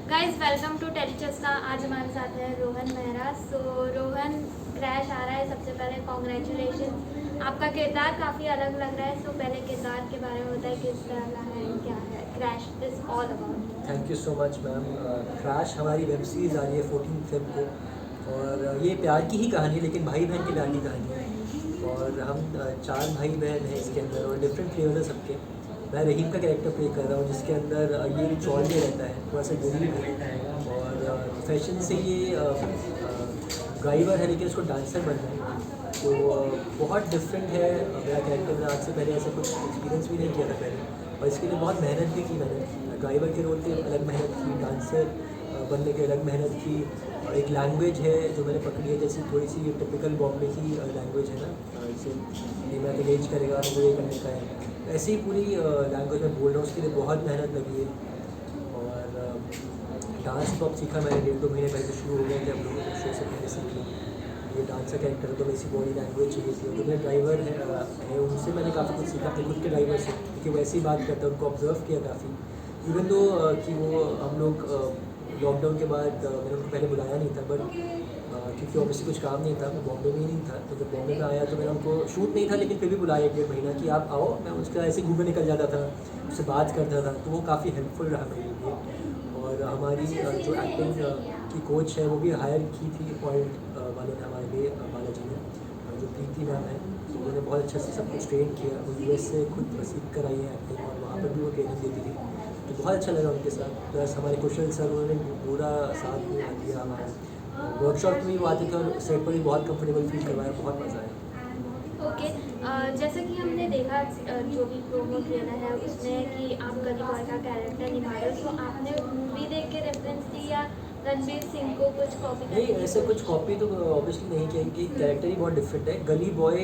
Guys welcome to टेलीचस्का। आज हमारे साथ है रोहन मेहरा। सो रोहन, क्रैश आ रहा है। सबसे पहले कॉन्ग्रेचुलेशन, आपका किरदार काफ़ी अलग लग रहा है। सो पहले किरदार के बारे में बताइए, किस तरह है, क्या है crash is all about. Thank you so much ma'am. Crash हमारी वेब सीरीज़ आ रही है 14 फेब को, और ये प्यार की ही कहानी है, लेकिन भाई बहन की प्यार की कहानी है। और हम 4 भाई बहन हैं इसके अंदर, और डिफरेंट फ्लेवर है सबके। मैं रहीम का कैरेक्टर प्ले कर रहा हूँ, जिसके अंदर ये चौल में रहता है, थोड़ा सा गरीब है, और प्रोफेशन से ये ड्राइवर है, लेकिन उसको डांसर बनना है। तो बहुत डिफरेंट है मेरा कैरेक्टर। मैंने आज से पहले ऐसा कुछ एक्सपीरियंस भी नहीं किया था पहले, और इसके लिए बहुत मेहनत भी की मैंने। ड्राइवर के रोल पे अलग मेहनत की, डांसर बनने की अलग मेहनत की। और एक लैंग्वेज है जो मैंने पकड़ी है, जैसे थोड़ी सी टिपिकल बॉम्बे की लैंग्वेज है ना, जैसे ये मैं एज करेगा तो ये करने का है, ऐसे ही पूरी लैंग्वेज में बोल रहा हूँ। उसके लिए बहुत मेहनत लगी है। और डांस तो अब सीखा मैंने 1.5-2 महीने पहले से शुरू हो गए थे हम लोग शो से पहले सीख लिया। ये डांस का कैरेक्टर है तो वैसी बॉडी लैंग्वेज चाहिए थी। और जो मेरे ड्राइवर है उनसे मैंने काफ़ी कुछ सीखा, अपने खुद के ड्राइवर से, क्योंकि वैसे ही बात करता है, उनको ऑब्जर्व किया काफ़ी। इवन दो कि वो हम लोग लॉकडाउन के बाद मैंने उनको पहले बुलाया नहीं था, बट क्योंकि ऑब्वियसली कुछ काम नहीं था, मैं बॉम्बे में ही नहीं था। तो जब बॉम्बे में आया तो मैंने उनको शूट नहीं था, लेकिन फिर भी बुलाया 1-1.5 महीना कि आप आओ। मैं उसका ऐसे घूमने निकल जाता था, उससे बात करता था, तो वो काफ़ी हेल्पफुल रहा मेरे लिए। और हमारी जो एक्टिंग की कोच है वो भी हायर की थी पॉइंट वालों ने हमारे लिए, बालाजी ने, जो प्रीति मैम है, तो उन्होंने बहुत अच्छे से सब कुछ ट्रेन किया। वो यूएस से खुद सीख कर आई है एक्टिंग, और वहाँ पर भी वो ट्रेनिंग देती थी, तो बहुत अच्छा लगा उनके साथ। प्लस हमारे कुशल सर, उन्होंने पूरा साथ में दिया हमारा। वर्कशॉप में भी वो आते थे, और सेट पर भी बहुत कंफर्टेबल फील करवाया, बहुत मज़ा आया। ओके, जैसे कि हमने देखा जो भी प्रोमो ट्रेलर है उसमें कि आप गली बॉय का कैरेक्टर निभा रहे हो। तो आपने मूवी देख के रेफरेंस दी या रणवीर सिंह को कुछ कॉपी नहीं, करने की ऐसे कुछ कोशिश कॉपी तो ऑब्वियसली नहीं किया, कि कैरेक्टर ही बहुत डिफरेंट है। गली बॉय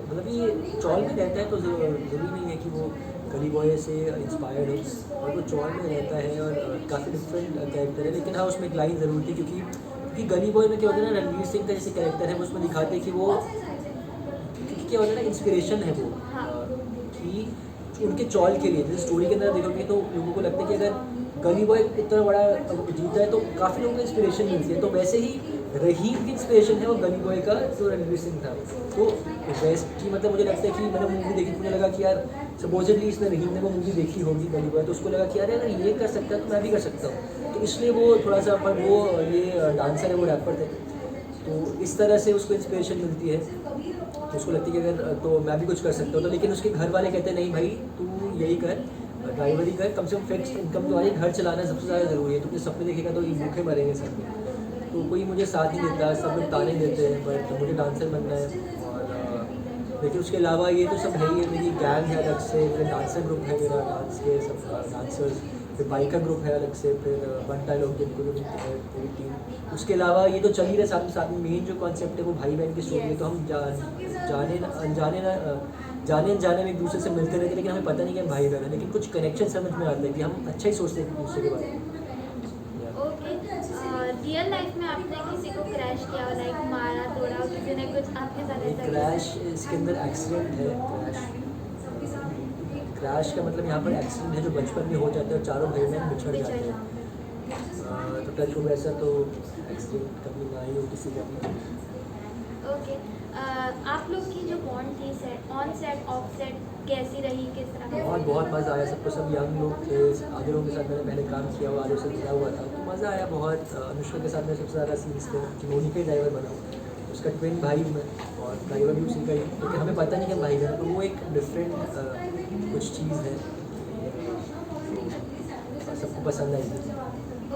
मतलब ये चौल में रहता है, तो ज़रूरी नहीं है कि वो गली बॉय से इंस्पायर्ड हो, और वो चौल में रहता है, और काफ़ी डिफरेंट कैरेक्टर है। लेकिन हाँ, उसमें एक लाइन ज़रूर थी, क्योंकि गली बॉय में क्या होता है ना, रणवीर सिंह का जैसे कैरेक्टर है, वो उसमें दिखाते हैं कि वो, क्योंकि क्या होता है ना, इंस्पिरेशन है वो, हाँ। कि उनके चौल के लिए, जैसे स्टोरी के अंदर देखोगे तो लोगों को लगता है कि अगर गली बॉय इतना बड़ा जीता है तो काफ़ी लोगों को इंस्पिरेशन मिलती है। तो वैसे ही रहीम की इंस्पिरेशन है वो गली बॉय का, जो रणवीर सिंह था। तो वैसे कि मतलब मुझे लगता है कि मैंने मूवी देखी, मुझे लगा कि यार सपोजली इसने रहीम ने वो मूवी देखी होगी गली बॉय, तो उसको लगा कि यार अगर ये कर सकता है तो मैं भी कर सकता हूँ। तो इसलिए वो थोड़ा सा, पर वो ये डांसर है, वो रैपर थे, तो इस तरह से उसको इंस्पिरेशन मिलती है। तो उसको लगती है कि अगर तो मैं भी कुछ कर सकता हूँ। तो लेकिन उसके घर वाले कहते हैं नहीं भाई, तू यही कर, ड्राइवरी कर, कम से कम फिक्स इनकम तो आई, घर चलाना सबसे ज़्यादा ज़रूरी है। तुमने सपने देखेगा तो ये भूखे मरेंगे सब में। तो कोई मुझे साथ नहीं देता, सब लोग ताने देते हैं, बट मुझे डांसर बनना है। और लेकिन उसके अलावा ये तो सब है ही है, मेरी गैंग है अलग से, मेरा डांसर ग्रुप है, मेरा डांस के सब डांसर्स, फिर बाइकर ग्रुप है अलग से, फिर बनता लोग जिनको भी मिलते हैं पूरी टीम। उसके अलावा ये तो चल ही रहा साथ में मेन जो कॉन्सेप्ट है वो भाई बहन की स्टोरी है। तो हम जाने अनजाने में एक दूसरे से मिलते रहते, लेकिन हमें पता नहीं कि हम भाई बहन हैं, लेकिन कुछ कनेक्शन समझ में आता है कि हम अच्छा ही सोचते हैं एक दूसरे के बारे में। ओके, रियल लाइफ में आपने किसी को क्रैश किया हो, लाइक मारा तोड़ा हो, किसी ने कुछ आपके साथ ऐसा किया? क्रैश, इसके अंदर एक्सीडेंट है। क्रैश का मतलब यहाँ पर एक्सीडेंट है जो बचपन में हो जाता है, और चारों भाई बहन बिछड़ जाते हैं। तो टच हो वैसा तो एक्सीडेंट कभी ना ही हो किसी का भी। ओके, आप लोग की जो बॉन्ड थी set on set of set कैसी रही, किस तरह का? बहुत मज़ा आया सबको। सब यंग लोग थे, आधे लोगों के साथ मैंने पहले काम किया हुआ, आधे से मिला हुआ था, तो मज़ा आया बहुत। अनुष्का के साथ मैं सबसे ज़्यादा सीन्स थे, जिन्होंने का ड्राइवर बना हूँ, उसका ट्विन भाई हूँ मैं, और ड्राइवर भी उसी का ही। लेकिन हमें पता नहीं कि भाई बहन, तो वो एक डिफरेंट कुछ चीज़ है, तो सबको पसंद आई।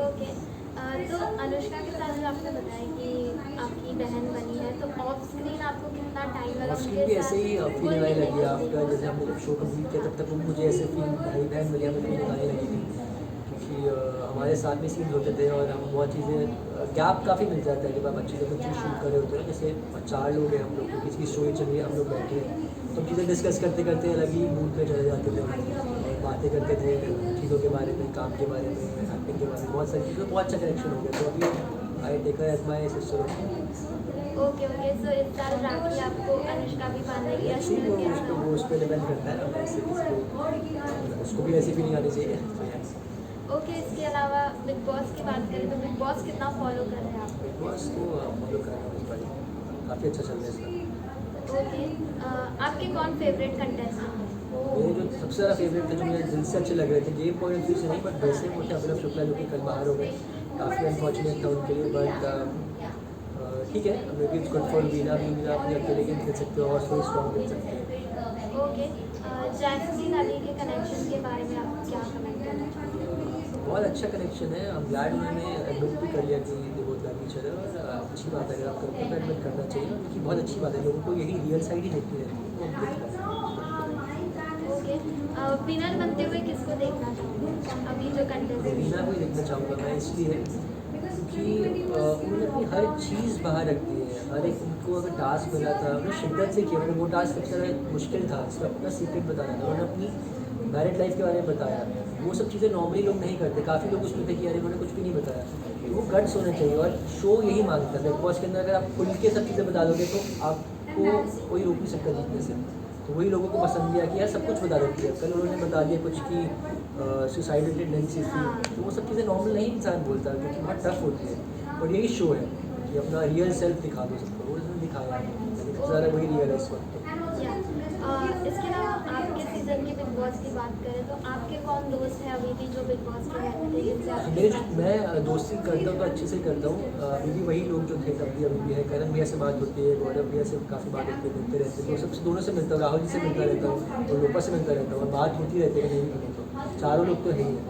ओके, तो अनुष्का के साथ जो आपने बताया कि आपकी बहन बनी है, तो ऑफ स्क्रीन आपको कितना टाइम लगा? ऑफ स्क्रीन भी ऐसे ही फील आने लगी आफ्टर, जैसे हमने जब शो कम्प्लीट किया तब तक वो मुझे ऐसे फील भाई बहन मिली, हमें फील आने लगी थी, क्योंकि हमारे साथ में सीन होते थे, और हम बहुत चीज़ें गैप काफ़ी मिल जाता है जब आप अच्छी तरह चीज़ शूट कर रहे होते हैं। जैसे 4 लोग हैं हम लोग, तो किसी की स्टोरी चल रही है, हम लोग बैठे हैं, तो हम चीज़ें डिस्कस करते करते अलग ही मूड में चले जाते थे, और बातें करते थे चीज़ों के बारे में, काम के बारे में, एक्टिंग के बारे में, बहुत सारी चीज़ें, बहुत अच्छा कनेक्शन हो गया। तो अभी I take her as my sister. Okay okay, so इस साल राखी आपको अनुष्का भी बांधेगी? अच्छी वो उस पर डिपेंड करता है ना, ऐसे किसी को, उसको भी ऐसी फीलिंग आनी चाहिए। ओके, इसके अलावा बिग बॉस बॉस कितना फॉलो कर रहे हैं आप? बिग बॉस को फॉलो कर रहा हूँ इस बार, काफ़ी अच्छा चल रहा है इसका। ओके, आपके कौन फेवरेट कंटेस्टेंट हैं? मेरे जो सबसे ज़्यादा फेवरेट थे, जो मुझे दिल से अच्छे लग रहे थे, गेम पॉइंट ऑफ व्यू से नहीं, बट वैसे वो थे अभिनव शुक्ला, जो कि कल बाहर हो गए। काफ़ी अनफॉर्चुनेट था उनके लिए, बट ठीक है, may be it's good for Veena भी। वीना अपने अकेले गेम खेल सकते हो और थोड़ी स्ट्रॉन्ग खेल सकते हैं। ओके, जैस्मीन अली के कनेक्शन के बारे में आप क्या कमेंट करना चाहेंगे? बहुत अच्छा कनेक्शन है। हम ग्लैड उन्होंने एडमिट भी कर लिया कि they both love each other, और अच्छी बात है। अगर आप करते हो तो एडमिट करना चाहिए, क्योंकि बहुत अच्छी बात है। लोगों को यही रियल साइड ही देखनी रहती है, वो दिखता है। ओके, विनर बनते हुए किसको देखना चाहोगे अभी जो कंटेस्टेंट? वीना को ही देखना चाहूँगा मैं, इसलिए क्योंकि उन्होंने अपनी हर चीज़ बाहर रख दी है। हर एक उनको अगर टास्क मिला था, उन्होंने शिद्दत से किया। उन्होंने वो टास्क सबसे ज़्यादा मुश्किल था, इसमें अपना सीक्रेट बताना था। उन्होंने अपनी मैरिड लाइफ के बारे में बताया। वो सब चीज़ें नॉर्मली लोग नहीं करते। काफ़ी लोग उसमें थे कि यार इन्होंने कुछ भी नहीं बताया। तो वो गट्स होने चाहिए, और शो यही मांगता है। बिग बॉस के अंदर अगर आप खुल के सब चीज़ें बता दोगे तो आपको कोई रोक नहीं सकता जीतने से। तो वही लोगों को पसंद किया कि यार सब कुछ बता देती है। कल उन्होंने बता दिया कुछ कि सुसाइडल टेंडेंसी थी, तो वो सब चीज़ें नॉर्मल नहीं इंसान बोलता, क्योंकि बहुत टफ होती है। और यही शो है कि अपना रियल सेल्फ दिखा दो सबको, वो उसने दिखाया है। लेकिन सबसे ज़्यादा वही रियल है इस वक्त। इसके अलावा आपके सीज़न की बिग बॉस की बात करें तो आपके कौन दोस्त हैं अभी भी जो बिग बॉस के घर में थे, जिनसे आप मेरे जो मैं दोस्ती करता हूँ तो अच्छे से करता हूँ। अभी भी वही लोग जो थे तब भी अभी भी है। करण भैया से बात होती है, गौरव भैया से काफ़ी बात होती है, मिलते रहते हैं। तो सबसे दोनों से मिलता हूँ, राहुल जी से मिलता रहता हूँ और लोपा से मिलता रहता हूँ, और बात होती रहती है। नहीं भी तो चारों लोग तो है ही है।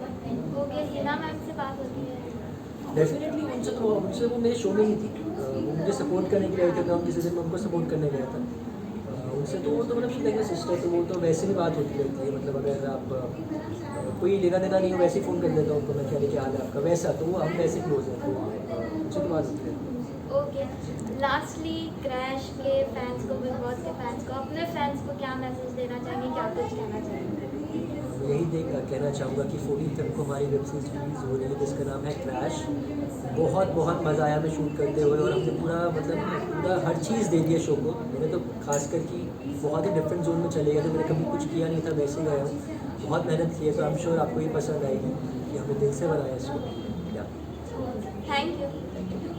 ओके, हिना मैम से बात होती है? डेफिनेटली उनसे वो मेरे शो में ही थी। वो मुझे सपोर्ट करने के लिए आए थे, मैं किसी दिन में उनको सपोर्ट करने गया था। उनसे तो वो तो मतलब लाइक सिस्टर, तो वो तो वैसे भी बात होती रहती है। मतलब अगर आप कोई लेना देना नहीं हो, वैसे ही फ़ोन कर देता हूँ तो मैं, क्या लेके हाल है आपका, वैसा। तो वो हम वैसे क्लोज हैं, तो उनसे तो बात होती रहती है। ओके, लास्टली क्रैश के फैंस को, बिग बॉस के फैंस को, अपने फैंस को क्या मैसेज देना चाहेंगे, क्या कुछ कहना चाहेंगे? यही कहना चाहूँगा कि 14 फिल्म को हमारी वेब सीरीज रिलीज़ हो रही है, जिसका नाम है क्रैश। बहुत बहुत मज़ा आया हमें शूट करते हुए, और हमने पूरा हर चीज़ दे दिया शो को। मैंने तो खासकर कि बहुत ही डिफरेंट जोन में चले गए थे। मैंने कभी कुछ किया नहीं था, वैसे गया हूँ, बहुत मेहनत की है। तो आई एम श्योर आपको ये पसंद आएगी कि हमने दिल से बनाया इसको। Thank you.